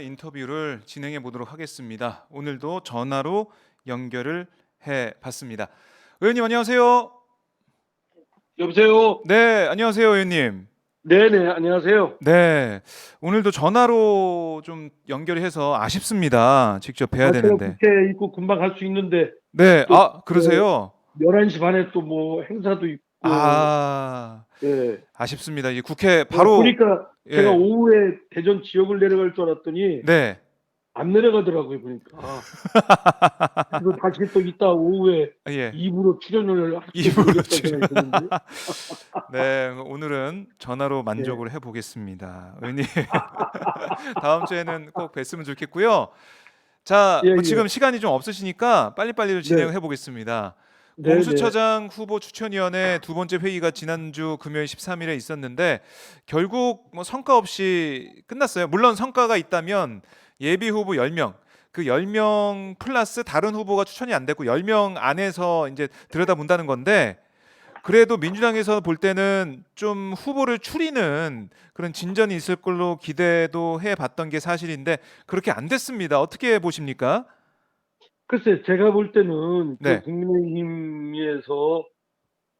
인터뷰를 진행해 보도록 하겠습니다. 오늘도 전화로 연결을 해 봤습니다. 의원님 안녕하세요. 여보세요? 네, 안녕하세요, 의원님. 네네, 안녕하세요. 네, 오늘도 전화로 좀 연결해서 아쉽습니다. 직접 뵈야 제가 되는데. 국회 입구 금방 갈 수 있는데, 네, 또, 뭐, 그러세요? 11시 반에 또 뭐 행사도 있고, 아, 예. 아쉽습니다. 이 국회 바로 보니까 제가 예, 오후에 대전 지역을 내려갈 줄 알았더니, 네, 안 내려가더라고요, 보니까. 그래서 다시 또 이따 오후에 예, 2부로 출연을 할지 입으로 모르겠다 출연. 생각이 드는데, 네, 오늘은 전화로 예. 만족을 해보겠습니다. 의원님, 다음 주에는 꼭 뵀으면 좋겠고요. 자, 예, 뭐 예. 지금 시간이 좀 없으시니까 빨리빨리 네, 진행을 해보겠습니다. 네, 네. 공수처장 후보 추천위원회 두 번째 회의가 지난주 금요일 13일에 있었는데 결국 뭐 성과 없이 끝났어요. 물론 성과가 있다면 예비 후보 10명, 그 10명 플러스 다른 후보가 추천이 안 됐고 10명 안에서 이제 들여다본다는 건데 그래도 민주당에서 볼 때는 좀 후보를 추리는 그런 진전이 있을 걸로 기대도 해봤던 게 사실인데 그렇게 안 됐습니다. 어떻게 보십니까? 글쎄, 제가 볼 때는 그 네. 국민의힘에서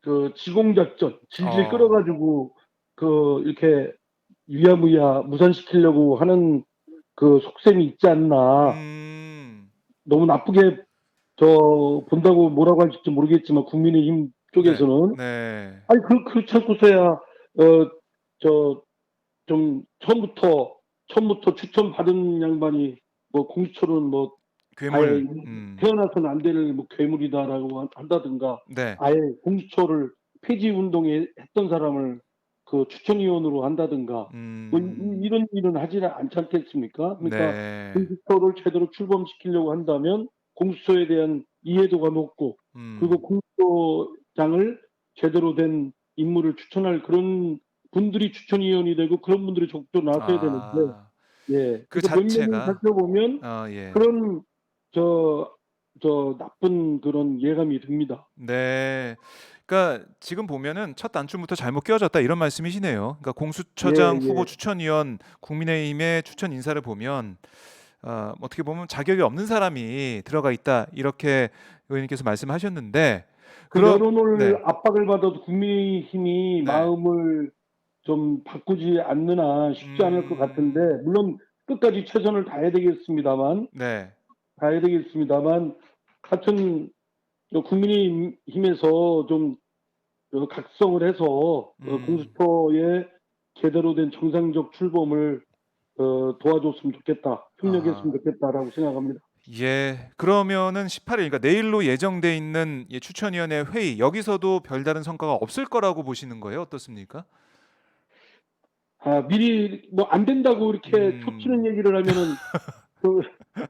그 지공작전 질질 어, 끌어가지고 그 이렇게 유야무야 무산시키려고 하는 그 속셈이 있지 않나. 음, 너무 나쁘게 본다고 뭐라고 할지 모르겠지만 국민의힘 네, 쪽에서는 네. 아니 그렇지 않고서야 저 좀 처음부터 추천 받은 양반이 뭐 공수처는 뭐 아예 괴물, 태어나서는 안 될 뭐 괴물이다라고 한다든가 네, 아예 공수처를 폐지 운동에 했던 사람을 그 추천위원으로 한다든가 뭐 이런 일은 하지 않지 않겠습니까? 그러니까 네, 공수처를 제대로 출범시키려고 한다면 공수처에 대한 이해도가 높고 그리고 음, 공수처장을 제대로 된 인물을 추천할 그런 분들이 추천위원이 되고 그런 분들이 적극적으로 나서야 되는데 아, 예. 그 그러니까 몇 명을 자체가, 살펴보면 예, 그런 저, 나쁜 그런 예감이 듭니다. 네. 그러니까 지금 보면은 첫 단추부터 잘못 끼워졌다 이런 말씀이시네요. 그러니까 예, 공수처장 후보 예. 추천위원 국민의힘의 추천 인사를 보면 어떻게 보면 자격이 없는 사람이 들어가 있다 이렇게 의원님께서 말씀하셨는데 그 그럼 여론을 네, 압박을 받아도 국민의힘이 네, 마음을 좀 바꾸지 않느나 쉽지 않을 것 같은데, 음, 물론 끝까지 최선을 네, 다해야 되겠습니다만, 하여튼, 국민의힘에서 좀 각성을 해서, 음, 공수처의 제대로 된 정상적 출범을 도와줬으면 좋겠다, 협력했으면 아하. 좋겠다라고 생각합니다. 예, 그러면은 18일, 그러니까 내일로 예정돼 있는 추천위원회 회의 여기서도 별다른 성과가 없을 거라고 보시는 거예요? 어떻습니까? 미리 뭐 안 된다고 이렇게 음, 초치는 얘기를 하면은 그,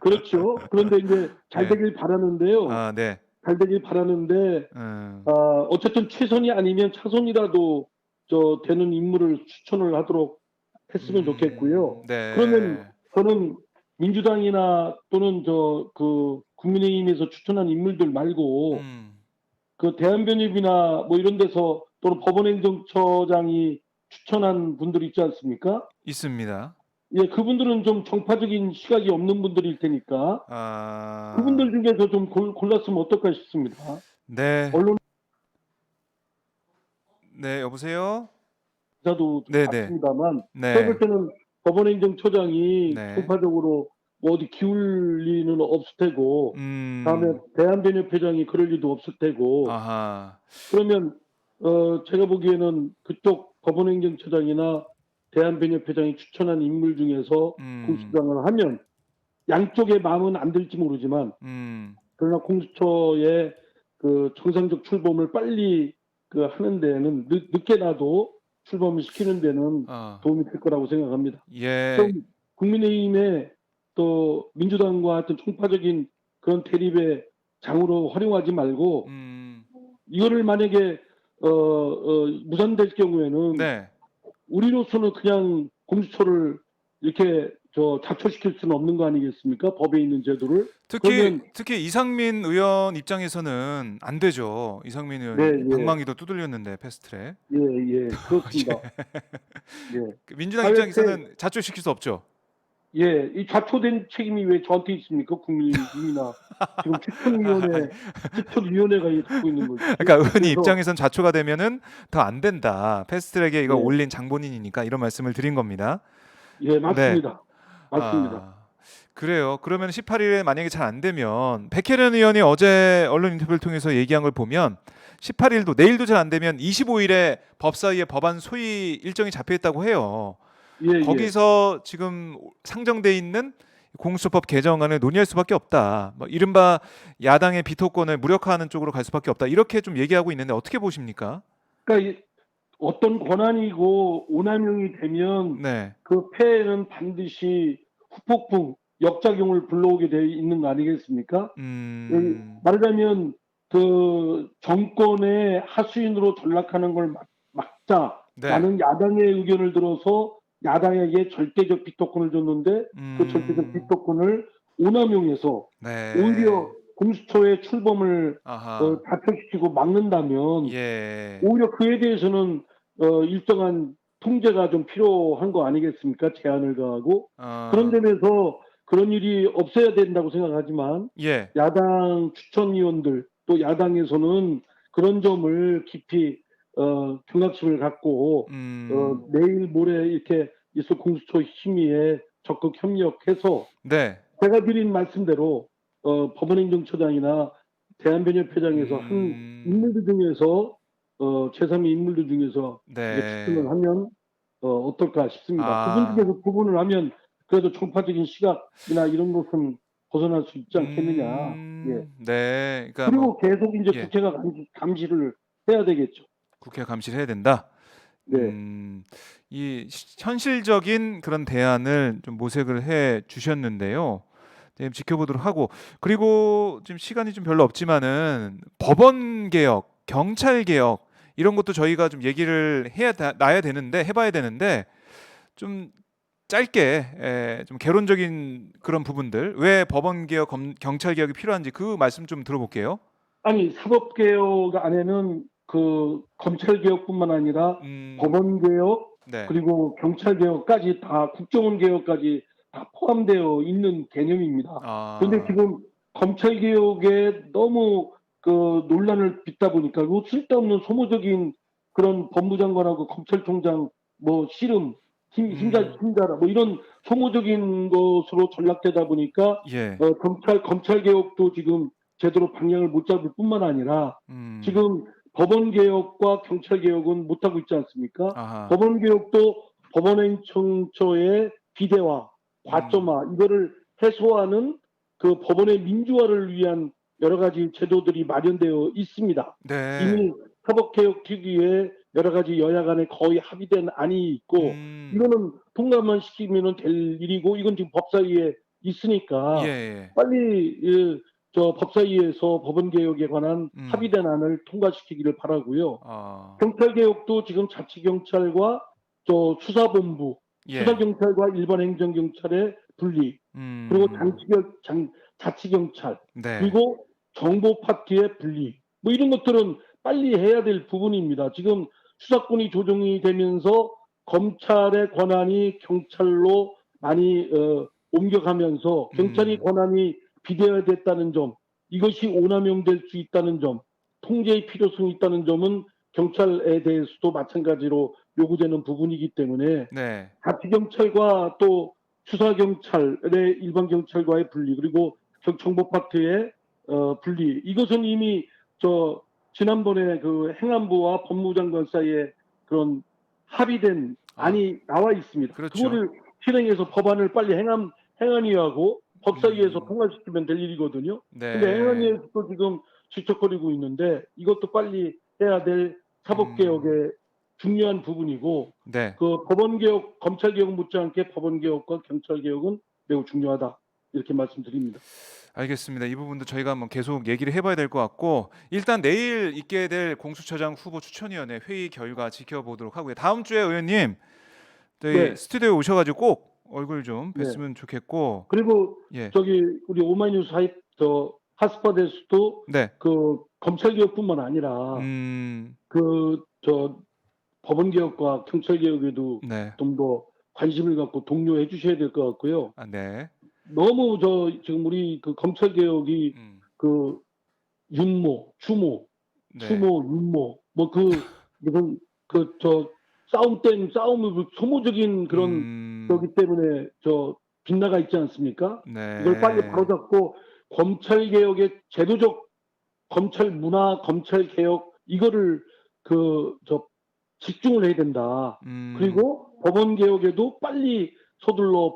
그렇죠. 그런데 이제 잘 예, 되길 바라는데요. 네, 잘 되길 바라는데 음, 어쨌든 최선이 아니면 차선이라도 되는 인물을 추천을 하도록 했으면 좋겠고요. 그러면 네, 저는 민주당이나 또는 그 국민의힘에서 추천한 인물들 말고 음, 그 대한변협이나 뭐 이런 데서 또는 법원행정처장이 추천한 분들 있지 않습니까? 있습니다. 예, 그분들은 좀 정파적인 시각이 없는 분들일 테니까 그분들 아, 중에서 좀 골랐으면 어떨까 싶습니다. 네, 언론 네, 여보세요? 기사도 좀 네, 네, 봤습니다만 제가 볼 네, 때는 법원행정처장이 네, 정파적으로 뭐 어디 기울 리는 없을 테고 다음에 음, 대한변협회장이 그럴 리도 없을 테고 아하, 그러면 제가 보기에는 그쪽 법원행정처장이나 대한변협회장이 추천한 인물 중에서 음, 공수장을 하면 양쪽의 마음은 안 들지 모르지만 음, 그러나 공수처의 그 정상적 출범을 빨리 그 하는 데는 늦게나도 출범을 시키는 데는 어, 도움이 될 거라고 생각합니다. 예, 좀 국민의힘의 또 민주당과 하여튼 총파적인 그런 대립의 장으로 활용하지 말고 음, 이거를 만약에 무산될 경우에는 네. 우리로서는 그냥 공수처를 이렇게 자초시킬 수는 없는 거 아니겠습니까? 법에 있는 제도를. 특히 그러면 특히 이상민 의원 입장에서는 안 되죠. 이상민 네, 의원 예. 방망이도 두들렸는데 패스트트랙. 예, 예, 그렇습니다. 예. 예. 그 민주당 사회태, 입장에서는 자초시킬 수 없죠. 예, 이 좌초된 책임이 왜 저한테 있습니까? 국민이나 지금 아니, 추천위원회가 갖고 있는 것이지. 그러니까 의원님 그래서 입장에선 좌초가 되면은 더 안 된다. 패스트트랙에 이거 예, 올린 장본인이니까 이런 말씀을 드린 겁니다. 예, 네. 맞습니다. 맞습니다. 아, 그래요. 그러면 18일에 만약에 잘 안 되면 백혜련 의원이 어제 언론 인터뷰를 통해서 얘기한 걸 보면 18일도 내일도 잘 안 되면 25일에 법사위의 법안 소위 일정이 잡혀 있다고 해요. 예, 예. 거기서 지금 상정돼 있는 공수처법 개정안을 논의할 수밖에 없다. 뭐 이른바 야당의 비토권을 무력화하는 쪽으로 갈 수밖에 없다. 이렇게 좀 얘기하고 있는데 어떻게 보십니까? 그러니까 어떤 권한이고 오남용이 되면 네. 그 폐해는 반드시 후폭풍, 역작용을 불러오게 돼 있는 거 아니겠습니까? 음, 말하자면 그 정권의 하수인으로 전락하는 걸 네. 막자라는 야당의 의견을 들어서 야당에게 절대적 비토권을 줬는데 그 절대적 음, 비토권을 오남용해서 네. 오히려 공수처의 출범을 아하. 자초시키고 막는다면 예. 오히려 그에 대해서는 일정한 통제가 좀 필요한 거 아니겠습니까? 제한을 가하고 그런 어, 점에서 그런 일이 없어야 된다고 생각하지만 예. 야당 추천위원들 또 야당에서는 그런 점을 깊이 경각심을 갖고 음, 내일 모레 이렇게 있을 공수처 심의에 적극 협력해서 네. 제가 드린 말씀대로 법원행정처장이나 대한변협회장에서 한 음, 인물들 중에서 제3의 인물들 중에서 이렇게 추천을 네. 하면 어떨까 싶습니다. 그분 아, 중에서 구분을 하면 그래도 총파적인 시각이나 이런 것은 벗어날 수 있지 않겠느냐. 예. 네. 그러니까 뭐, 그리고 계속 이제 예. 국회가 감시를 해야 되겠죠. 국회가 감시를 해야 된다. 네. 이 현실적인 그런 대안을 좀 모색을 해 주셨는데요. 네, 지켜보도록 하고 그리고 지금 시간이 좀 별로 없지만은 법원 개혁, 경찰 개혁 이런 것도 저희가 좀 얘기를 나야 되는데 해봐야 되는데 좀 짧게 좀 개론적인 그런 부분들 왜 법원 개혁, 경찰 개혁이 필요한지 그 말씀 좀 들어볼게요. 아니 사법개혁 안에는 그 검찰개혁뿐만 아니라 음, 법원개혁 네, 그리고 경찰개혁까지 다 국정원개혁까지 다 포함되어 있는 개념입니다. 그런데 아, 지금 검찰개혁에 너무 그 논란을 빚다 보니까 그 쓸데없는 소모적인 그런 법무장관하고 검찰총장 뭐 씨름 음, 힘자라 뭐 이런 소모적인 것으로 전락되다 보니까 예, 검찰개혁도 지금 제대로 방향을 못 잡을 뿐만 아니라 음, 지금 법원 개혁과 경찰 개혁은 못 하고 있지 않습니까? 아하, 법원 개혁도 법원행정처의 비대화, 음, 과점화 이거를 해소하는 그 법원의 민주화를 위한 여러 가지 제도들이 마련되어 있습니다. 네, 이미 사법개혁 특위에 여러 가지 여야 간에 거의 합의된 안이 있고 음, 이거는 통과만 시키면 될 일이고 이건 지금 법사위에 예, 있으니까 예, 빨리 저 법사위에서 법원 개혁에 관한 음, 합의된 안을 통과시키기를 바라고요. 아, 경찰 개혁도 지금 자치경찰과 저 수사본부, 예, 수사경찰과 일반 행정경찰의 분리, 그리고 음, 자치경찰, 네, 그리고 정보 파트의 분리, 뭐 이런 것들은 빨리 해야 될 부분입니다. 지금 수사권이 조정이 되면서 검찰의 권한이 경찰로 많이 옮겨가면서 경찰이 음, 권한이 비대화됐다는 점, 이것이 오남용될 수 있다는 점, 통제의 필요성이 있다는 점은 경찰에 대해서도 마찬가지로 요구되는 부분이기 때문에 네, 자치경찰과 또 수사경찰의 일반 경찰과의 분리 그리고 정보파트의 분리 이것은 이미 저 지난번에 그 행안부와 법무장관 사이에 그런 합의된 아, 안이 나와 있습니다. 그렇죠. 그거를 실행해서 법안을 빨리 행안위하고 법사위에서 음, 통과시키면 될 일이거든요. 근데 네, 행안위에서도 지금 질척거리고 있는데 이것도 빨리 해야 될 음, 사법개혁의 중요한 부분이고 네. 그 법원개혁, 검찰개혁 못지않게 법원개혁과 경찰개혁은 매우 중요하다. 이렇게 말씀드립니다. 알겠습니다. 이 부분도 저희가 한번 계속 얘기를 해봐야 될 것 같고 일단 내일 있게 될 공수처장 후보 추천위원회 회의 결과 지켜보도록 하고요. 다음 주에 의원님 저희 네, 스튜디오에 오셔가지고 꼭 얼굴 좀 네. 뵀으면 좋겠고 그리고 예, 저기 우리 오마이뉴스 저 핫스팟에서도 네, 그 검찰개혁뿐만 아니라 음, 그 저 법원개혁과 경찰개혁에도 네, 좀 더 관심을 갖고 독려해 주셔야 될 것 같고요. 아, 네. 너무 지금 우리 그 검찰 개혁이 그 윤모, 추모, 네. 추모, 윤모 뭐 무슨 싸움을 소모적인 그런 음. 거기 때문에 빗나가 있지 않습니까? 이걸 빨리 네. 바로잡고 검찰 개혁의 제도적 검찰 문화, 검찰 개혁 이거를 집중을 해야 된다. 음. 그리고 법원 개혁에도 빨리 서둘러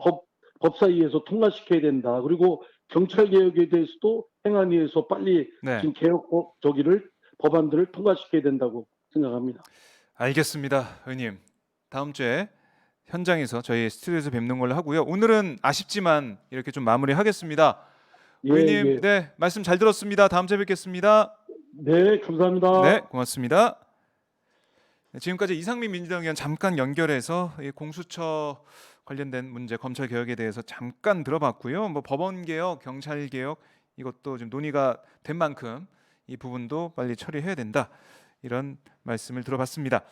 법사위에서 통과시켜야 된다. 그리고 경찰 개혁에 대해서도 행안위에서 빨리 네. 지금 법안들을 통과시켜야 된다고 생각합니다. 알겠습니다, 의원님. 다음 주에 현장에서 저희 스튜디오에서 뵙는 걸로 하고요. 오늘은 아쉽지만 이렇게 좀 마무리하겠습니다. 예, 의원님, 예. 네, 말씀 잘 들었습니다. 다음 주에 뵙겠습니다. 네, 네, 감사합니다. 고맙습니다. 네, 지금까지 이상민 민주당 의원 잠깐 연결해서 이 공수처 관련된 문제, 검찰 개혁에 대해서 잠깐 들어봤고요. 뭐 법원 개혁, 경찰 개혁 이것도 좀 논의가 된 만큼 이 부분도 빨리 처리해야 된다. 이런 말씀을 들어봤습니다.